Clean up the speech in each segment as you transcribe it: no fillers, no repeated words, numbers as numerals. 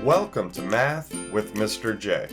Welcome to Math with Mr. J.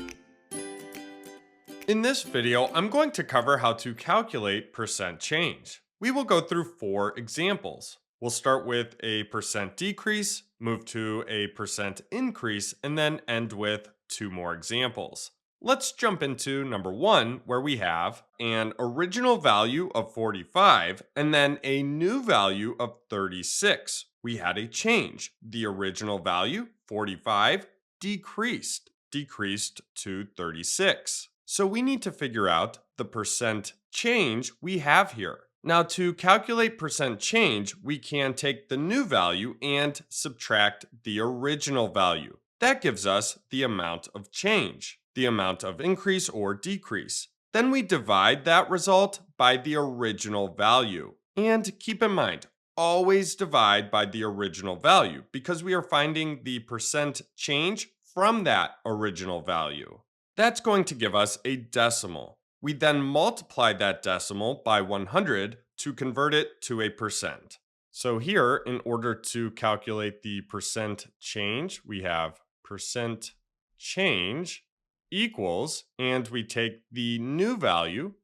In this video, I'm going to cover how to calculate percent change. We will go through 4 examples. We'll start with a percent decrease, move to a percent increase, and then end with 2 more examples. Let's jump into number 1, where we have an original value of 45 and then a new value of 36. We had a change. The original value, 45, decreased to 36. So we need to figure out the percent change we have here. Now, to calculate percent change, we can take the new value and subtract the original value. That gives us the amount of change, the amount of increase or decrease. Then we divide that result by the original value. And keep in mind, always divide by the original value because we are finding the percent change from that original value. That's going to give us a decimal. We then multiply that decimal by 100 to convert it to a percent. So here, in order to calculate the percent change, we have percent change equals, and we take the new value,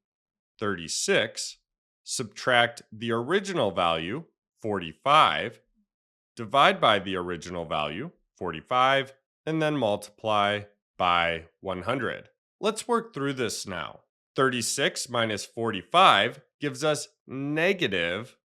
36, subtract the original value, 45, divide by the original value, 45, and then multiply by 100. Let's work through this now. 36 minus 45 gives us negative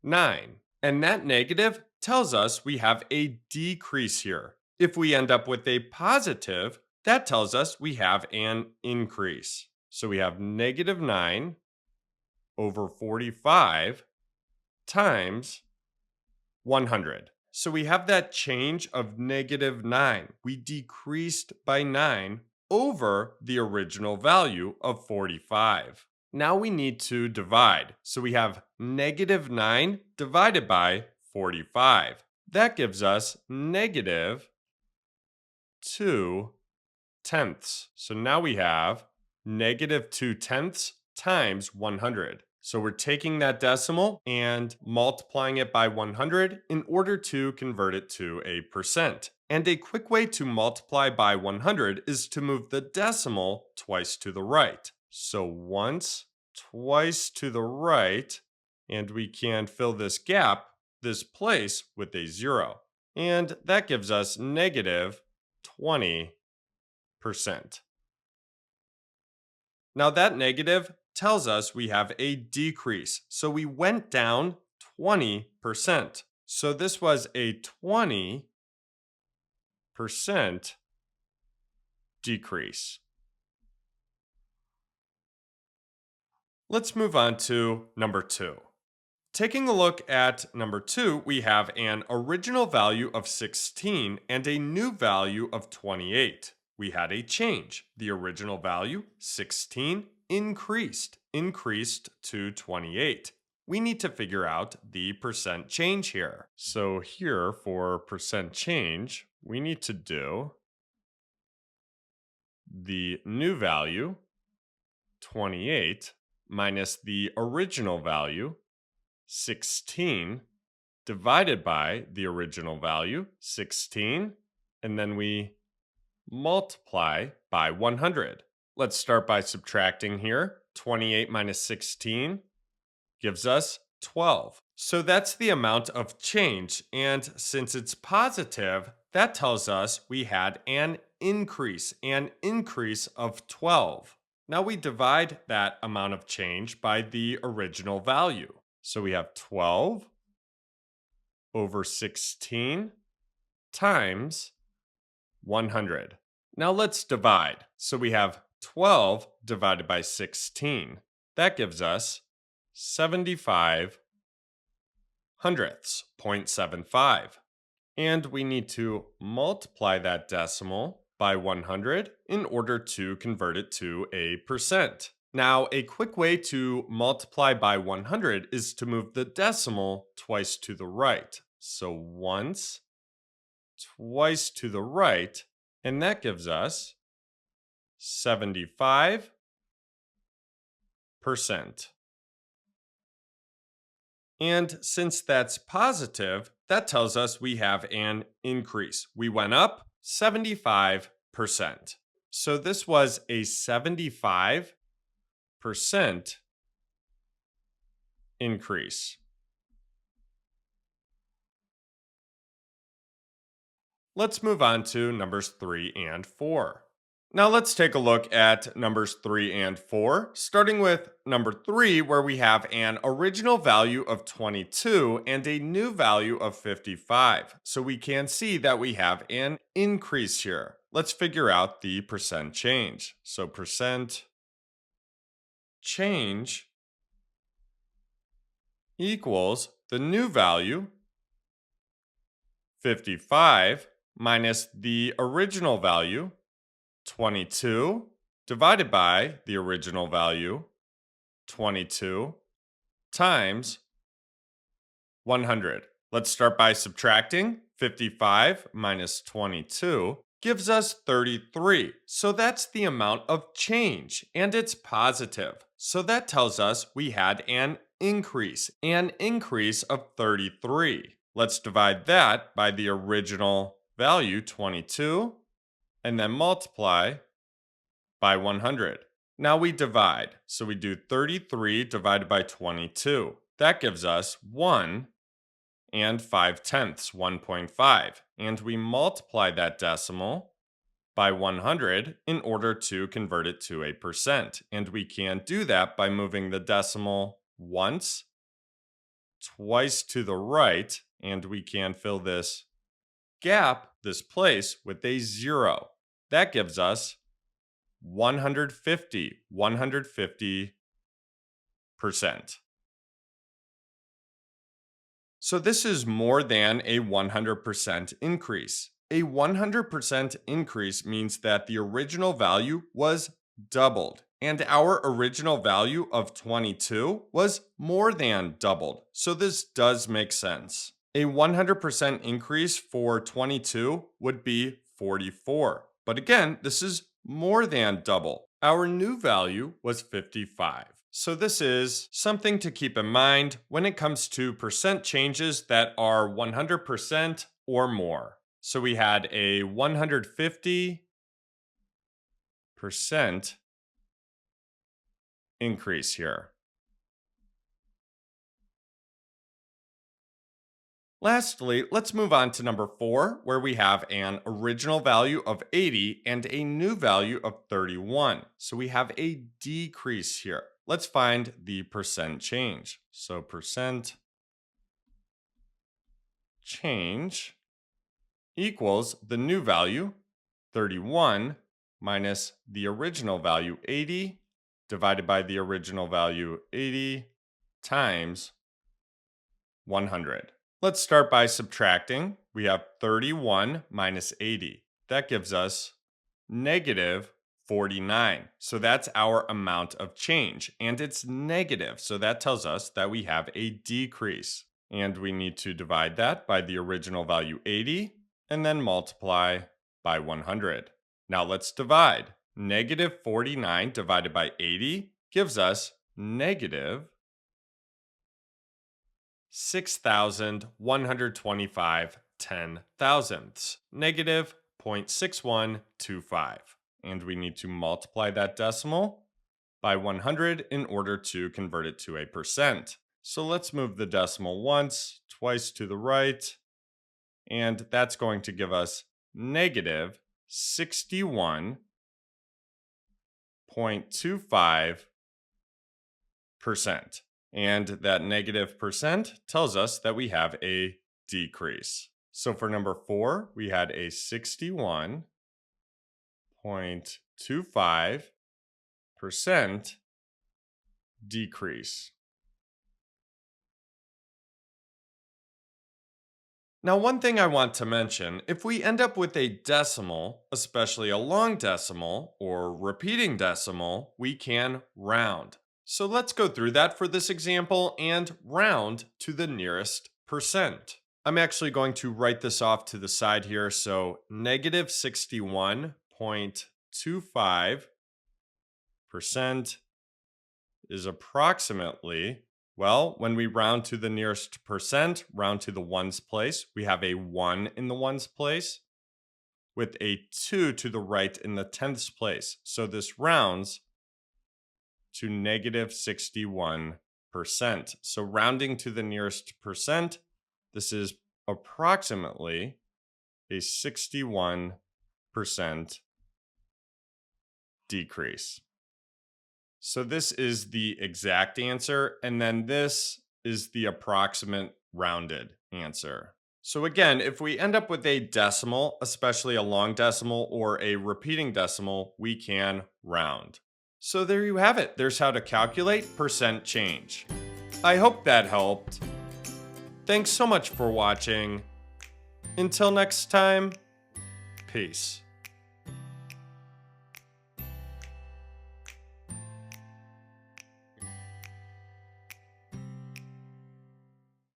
9. And that negative tells us we have a decrease here. If we end up with a positive, that tells us we have an increase. So we have negative 9 over 45 times 100. So we have that change of negative 9. We decreased by 9 over the original value of 45. Now we need to divide. So we have negative 9 divided by 45. That gives us negative 2 tenths. So now we have negative 2 tenths times 100. So we're taking that decimal and multiplying it by 100 in order to convert it to a percent. And a quick way to multiply by 100 is to move the decimal twice to the right. So once, twice to the right, and we can fill this gap, this place, with a 0. And that gives us negative 20%. Now that negative tells us we have a decrease. So we went down 20%. So this was a 20% decrease. Let's move on to number 2. Taking a look at number 2, we have an original value of 16 and a new value of 28. We had a change. The original value, 16, increased to 28. We need to figure out the percent change here. So here for percent change, we need to do the new value, 28, minus the original value, 16, divided by the original value, 16, and then we multiply by 100. Let's start by subtracting here. 28 minus 16 gives us 12. So that's the amount of change. And since it's positive, that tells us we had an increase of 12. Now we divide that amount of change by the original value. So we have 12 over 16 times 100. Now let's divide. So we have 12 divided by 16. That gives us 75 hundredths, 0.75. And we need to multiply that decimal by 100 in order to convert it to a percent. Now, a quick way to multiply by 100 is to move the decimal twice to the right. So once, twice to the right, and that gives us 75%. And since that's positive, that tells us we have an increase. We went up 75%. So this was a 75% increase. Let's move on to numbers 3 and 4. Now let's take a look at numbers 3 and 4, starting with number 3, where we have an original value of 22 and a new value of 55. So we can see that we have an increase here. Let's figure out the percent change. So percent change equals the new value, 55, minus the original value, 22, divided by the original value, 22, times 100. Let's start by subtracting. 55 minus 22 gives us 33. So that's the amount of change, and it's positive. So that tells us we had an increase of 33. Let's divide that by the original value, 22, and then multiply by 100. Now we divide. So we do 33 divided by 22. That gives us 1 and 5/10, 1.5. And we multiply that decimal by 100 in order to convert it to a percent. And we can do that by moving the decimal once, twice to the right, and we can fill this gap, this place, with a 0. That gives us 150%. So this is more than a 100% increase. A 100% increase means that the original value was doubled, and our original value of 22 was more than doubled. So this does make sense. A 100% increase for 22 would be 44. But again, this is more than double. Our new value was 55. So this is something to keep in mind when it comes to percent changes that are 100% or more. So we had a 150% increase here. Lastly, let's move on to number 4, where we have an original value of 80 and a new value of 31. So we have a decrease here. Let's find the percent change. So percent change equals the new value, 31, minus the original value, 80, divided by the original value, 80, times 100. Let's start by subtracting. We have 31 minus 80. That gives us negative 49. So that's our amount of change, and it's negative. So that tells us that we have a decrease. And we need to divide that by the original value, 80, and then multiply by 100. Now let's divide. Negative 49 divided by 80 gives us negative 6,125/10,000ths, negative 0.6125. And we need to multiply that decimal by 100 in order to convert it to a percent. So let's move the decimal once, twice to the right, and that's going to give us negative 61.25%. And that negative percent tells us that we have a decrease. So for number 4, we had a 61.25% decrease. Now, one thing I want to mention, if we end up with a decimal, especially a long decimal or repeating decimal, we can round. So let's go through that for this example and round to the nearest percent. I'm actually going to write this off to the side here. So negative 61.25% is approximately, well, when we round to the nearest percent, round to the ones place, we have a 1 in the ones place. with a 2 to the right in the tenths place. So this rounds to negative 61%. So rounding to the nearest percent, this is approximately a 61% decrease. So this is the exact answer, and then this is the approximate rounded answer. So again, if we end up with a decimal, especially a long decimal or a repeating decimal, we can round. So there you have it. There's how to calculate percent change. I hope that helped. Thanks so much for watching. Until next time, peace.